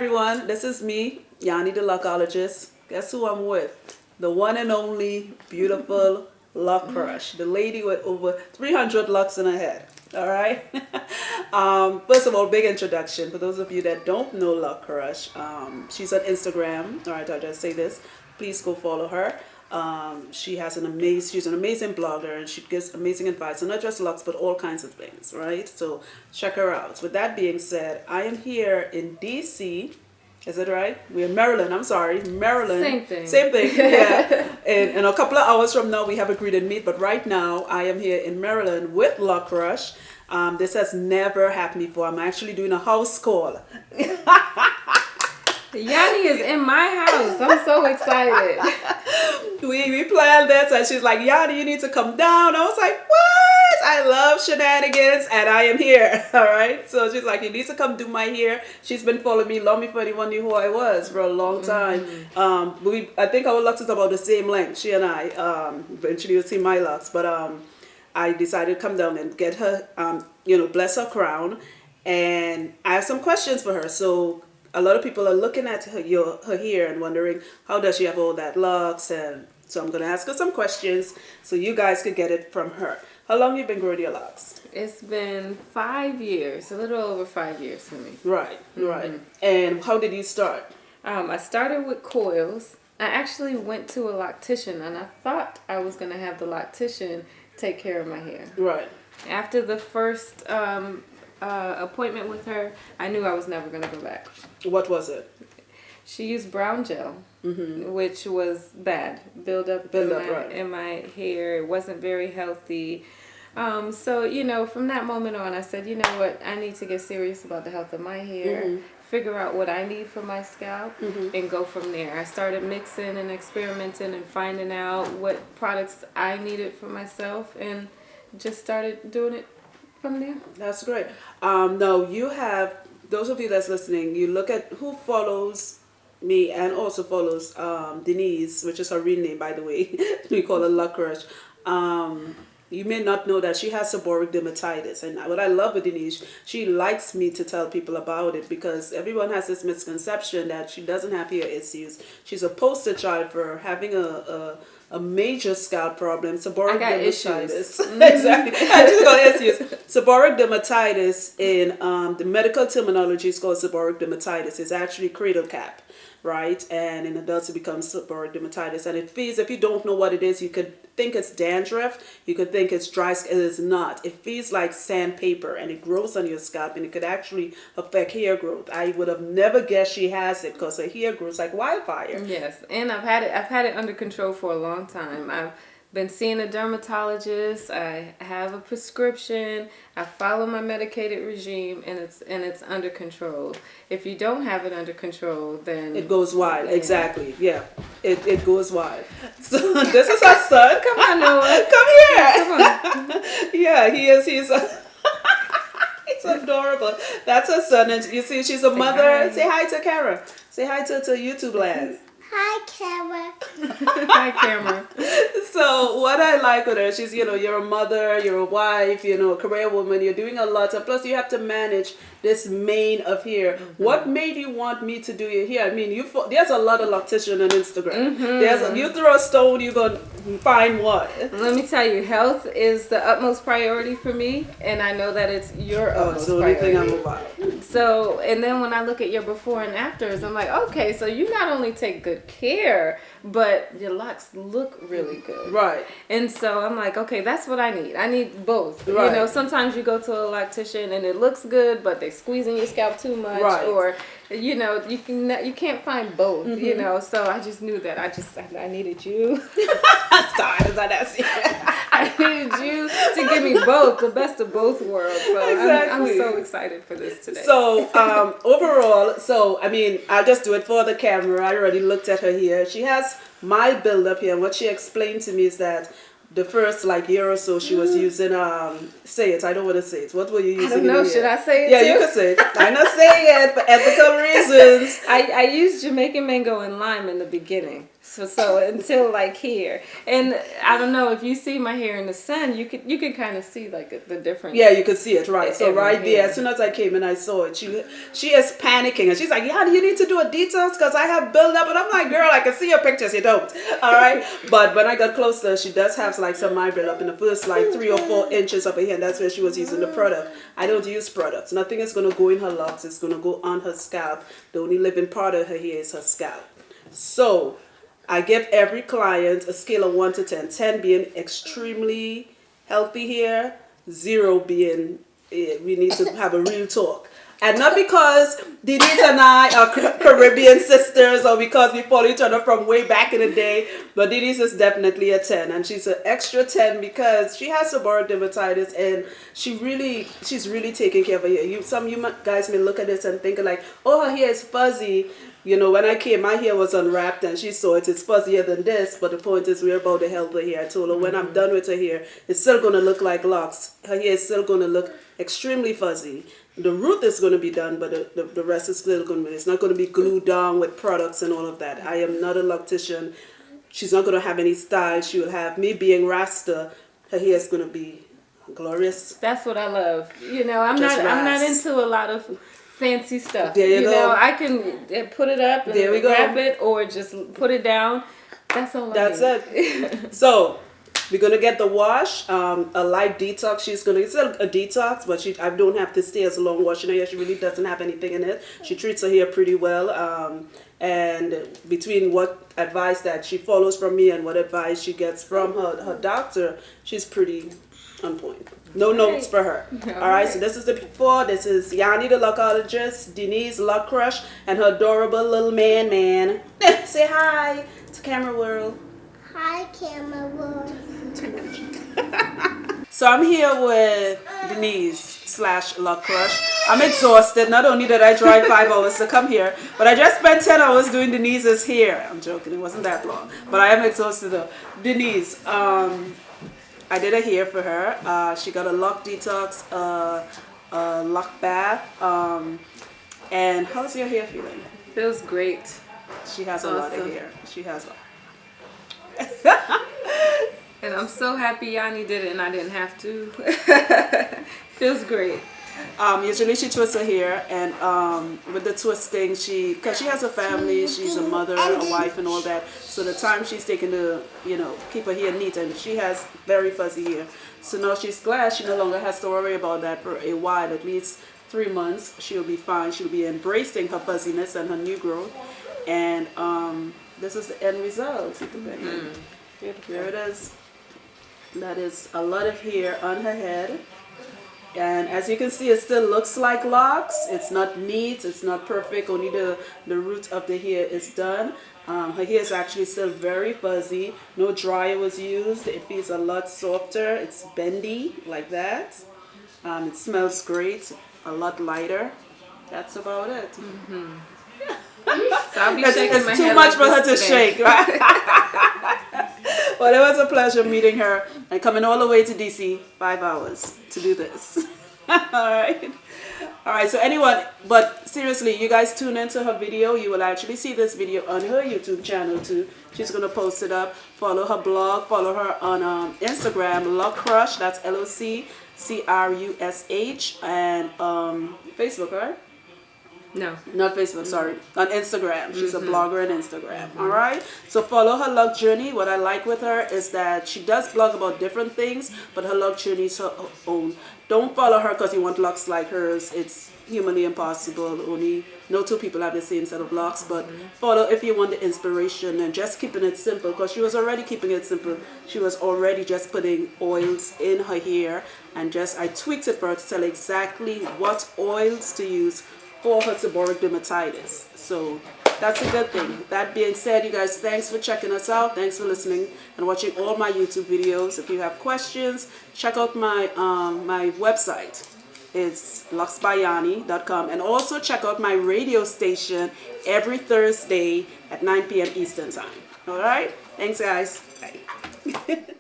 everyone. This is me, Yannie the Locologist. Guess who I'm with? The one and only beautiful Loccrush, the lady with over 300 locks in her head. All right. First of all, big introduction for those of you that don't know Loccrush. She's on Instagram. All right, I'll just say this. Please go follow her. She's an amazing blogger, and she gives amazing advice, and not just locks, but all kinds of things, right? So check her out. With that being said, I am here in DC. Is it right? We're in Maryland. I'm sorry, Maryland. Same thing. Same thing. Yeah. And a couple of hours from now, we have agreed to meet. But right now, I am here in Maryland with Loccrush. This has never happened before. I'm actually doing a house call. Yannie is in my house. I'm so excited. We planned this, and she's like, Yannie, you need to come down. I was like, what? I love shenanigans, and I am here. All right. So she's like, you need to come do my hair. She's been following me long before anyone knew who I was for a long time. I think our locks is about the same length. She and I. Eventually, you'll see my locks, but I decided to come down and get her, bless her crown, and I have some questions for her. So a lot of people are looking at her hair and wondering, how does she have all that locks? And so I'm going to ask her some questions so you guys could get it from her. How long have you been growing your locks? It's been 5 years, a little over 5 years for me. Right, right. And how did you start? I started with coils. I actually went to a loctician, and I thought I was going to have the loctician take care of my hair. Right. After the first appointment with her, I knew I was never going to go back. What was it? She used brown gel, which was bad. Build up in my hair. It wasn't very healthy. So, from that moment on, I said, you know what? I need to get serious about the health of my hair, figure out what I need for my scalp, and go from there. I started mixing and experimenting and finding out what products I needed for myself, and just started doing it from there. That's great. Now, you have, those of you that's listening, you look at who follows me and also follows Denise, which is her real name, by the way. We call her Loccrush. You may not know that she has seborrheic dermatitis. And what I love with Denise, she likes me to tell people about it because everyone has this misconception that she doesn't have hair issues. She's a poster child for having a major scalp problem, seborrheic dermatitis. Exactly. I just got issues. Seborrheic dermatitis in the medical terminology is called seborrheic dermatitis. It's actually cradle cap, right? And in adults it becomes seborrheic dermatitis. And it feels, if you don't know what it is, you could think it's dandruff, you could think it's dry skin. It is not. It feels like sandpaper, and it grows on your scalp, and it could actually affect hair growth. I would have never guessed she has it because her hair grows like wildfire. Yes, and I've had it under control for a long time. I've been seeing a dermatologist. I have a prescription. I follow my medicated regime, and it's under control. If you don't have it under control, then it goes wild. Yeah. Exactly. Yeah, it goes wild. So this is her son. Come on, Noah. Come here. Come on. Yeah, he is. He's it's adorable. That's her son, and you see, she's a mother. Hi. Say hi to Kara. Say hi to YouTube land. Hi, camera. Hi, camera. So what I like with her, she's, you're a mother, you're a wife, a career woman, you're doing a lot. And plus you have to manage this mane of hair. What made you want me to do your hair? I mean, there's a lot of locticians on Instagram. You throw a stone, you're going to find one. Let me tell you, health is the utmost priority for me. And I know that it's your utmost the only thing I'm about. So, and then when I look at your before and afters, I'm like, okay, so you not only take good care, but your locks look really good. Right. And so I'm like, okay, that's what I need. I need both. Right. Sometimes you go to a loctician and it looks good, but they squeezing your scalp too much. Right. Or, you can't find both, So I just knew that I needed you. Sorry, is that nasty? I needed you to give me both, the best of both worlds. So Exactly. I'm so excited for this today. So overall, I'll just do it for the camera. I already looked at her here. She has my build-up here. And what she explained to me is that the first year or so she was using say it. I don't want to say it. What were you using? I don't know. Should I say it? Yeah, too? you can say it. I'm not saying it for ethical reasons. I used Jamaican mango and lime in the beginning. So until like here, and I don't know if you see my hair in the sun, you could kind of see like the difference. Yeah, you could see it, right? So right there, as soon as I came in, I saw it. She is panicking, and she's like, "Yeah, you need to do a detox because I have buildup." And I'm like, "Girl, I can see your pictures. You don't, all right?" But when I got closer, she does have like some eye buildup in the first like 3 or 4 inches of her hair. And that's where she was using the product. I don't use products. Nothing is gonna go in her locks. It's gonna go on her scalp. The only living part of her hair is her scalp. So I give every client a scale of 1 to 10. 10 being extremely healthy hair, 0 being we need to have a real talk. And not because Denise and I are Caribbean sisters or because we follow each other from way back in the day, but Denise is definitely a 10. And she's an extra 10 because she has seborrheic dermatitis and she's really taking care of her hair. Some of you guys may look at this and think like, oh, her hair is fuzzy. You know, when I came, my hair was unwrapped and she saw it. It's fuzzier than this, but the point is we're about the health of her hair. I told her when I'm done with her hair, it's still going to look like locks. Her hair is still going to look extremely fuzzy. The root is going to be done, but the rest is still going to be, it's not going to be glued down with products and all of that. I am not a loctician. She's not going to have any style. She will have me being Rasta. Her hair is going to be glorious. That's what I love. You know, I'm not into a lot of fancy stuff. There you go. Know, I can put it up and wrap it or just put it down. That's all I That's it. So we're gonna get the wash, a light detox. She's gonna it's a detox, but I don't have to stay as long washing her hair. She really doesn't have anything in it. She treats her hair pretty well. And between what advice that she follows from me and what advice she gets from her doctor, she's pretty on point. No notes for her. All right, so this is the before. This is Yannie the Locologist, Denise Loccrush, and her adorable little man. Say hi to camera world. Hi, camera world. So I'm here with Denise / Loccrush. I'm exhausted. Not only did I drive 5 hours to come here, but I just spent 10 hours doing Denise's hair. I'm joking. It wasn't that long, but I am exhausted though. Denise, I did a hair for her. She got a lock detox, a lock bath. And how's your hair feeling? Feels great. She has a lot of hair. She has and I'm so happy Yannie did it and I didn't have to. Feels great. Usually she twists her hair, and with the twisting, because she has a family, she's a mother, a wife, and all that. So the time she's taking to, keep her hair neat, and she has very fuzzy hair. So now she's glad she no longer has to worry about that for a while, at least 3 months. She'll be fine. She'll be embracing her fuzziness and her new growth. And this is the end result. Here it is. That is a lot of hair on her head. And as you can see, it still looks like locks. It's not neat. It's not perfect. Only the root of the hair is done. Her hair is actually still very fuzzy. No dryer was used. It feels a lot softer. It's bendy like that. It smells great. A lot lighter. That's about it. Mm-hmm. So I'll be shaking it's my too head much like for her to today. shake. Right? Well, it was a pleasure meeting her and coming all the way to DC, 5 hours to do this. All right. So anyone, but seriously, you guys tune into her video. You will actually see this video on her YouTube channel too. She's gonna post it up. Follow her blog. Follow her on Instagram, Loccrush. That's LOCCRUSH, and Facebook, right? No. Not Facebook, sorry. On Instagram. She's a blogger on Instagram. All right? So follow her lock journey. What I like with her is that she does blog about different things, but her lock journey is her own. Don't follow her because you want locks like hers. It's humanly impossible. Only no two people have the same set of locks, but follow if you want the inspiration and just keeping it simple, because she was already keeping it simple. She was already just putting oils in her hair, and I tweaked it for her to tell exactly what oils to use for her seborrheic dermatitis. So that's a good thing. That being said, you guys, thanks for checking us out. Thanks for listening and watching all my YouTube videos. If you have questions, check out my my website. It's luxbyyannie.com, and also check out my radio station every Thursday at 9 p.m. Eastern Time. All right? Thanks, guys. Bye.